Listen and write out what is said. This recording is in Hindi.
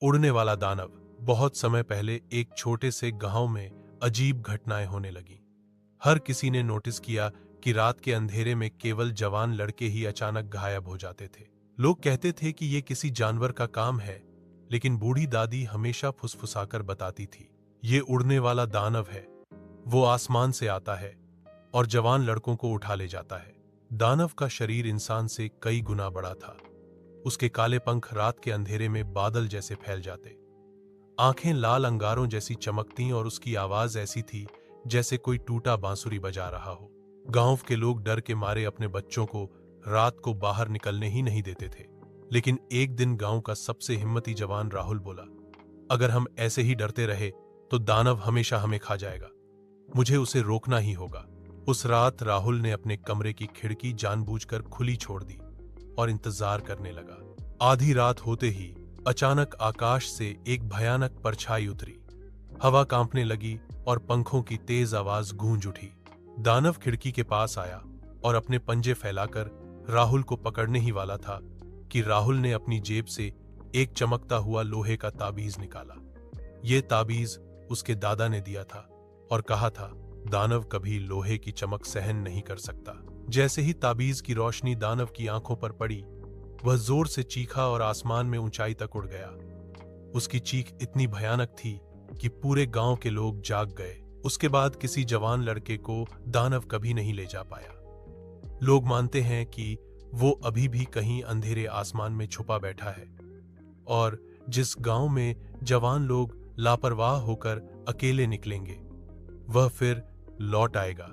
उड़ने वाला दानव। बहुत समय पहले एक छोटे से गांव में अजीब घटनाएं होने लगी। हर किसी ने नोटिस किया कि रात के अंधेरे में केवल जवान लड़के ही अचानक गायब हो जाते थे। लोग कहते थे कि ये किसी जानवर का काम है, लेकिन बूढ़ी दादी हमेशा फुसफुसाकर बताती थी, ये उड़ने वाला दानव है। वो आसमान से आता है और जवान लड़कों को उठा ले जाता है। दानव का शरीर इंसान से कई गुना बड़ा था। उसके काले पंख रात के अंधेरे में बादल जैसे फैल जाते, आंखें लाल अंगारों जैसी चमकती और उसकी आवाज ऐसी थी जैसे कोई टूटा बांसुरी बजा रहा हो। गांव के लोग डर के मारे अपने बच्चों को रात को बाहर निकलने ही नहीं देते थे। लेकिन एक दिन गांव का सबसे हिम्मती जवान राहुल बोला, अगर हम ऐसे ही डरते रहे तो दानव हमेशा हमें खा जाएगा। मुझे उसे रोकना ही होगा। उस रात राहुल ने अपने कमरे की खिड़की जानबूझकर खुली छोड़ दी और इंतजार करने लगा। आधी रात होते ही अचानक आकाश से एक भयानक परछाई उतरी। हवा कांपने लगी और पंखों की तेज आवाज गूंज उठी। दानव खिड़की के पास आया और अपने पंजे फैलाकर राहुल को पकड़ने ही वाला था कि राहुल ने अपनी जेब से एक चमकता हुआ लोहे का ताबीज निकाला। यह ताबीज उसके दादा ने दिया था और कहा था, दानव कभी लोहे की चमक सहन नहीं कर सकता। जैसे ही ताबीज की रोशनी दानव की आंखों पर पड़ी, वह जोर से चीखा और आसमान में ऊंचाई तक उड़ गया। उसकी चीख इतनी भयानक थी कि पूरे गांव के लोग जाग गए। उसके बाद किसी जवान लड़के को दानव कभी नहीं ले जा पाया। लोग मानते हैं कि वो अभी भी कहीं अंधेरे आसमान में छुपा बैठा है और जिस गांव में जवान लोग लापरवाह होकर अकेले निकलेंगे, वह फिर लौट आएगा।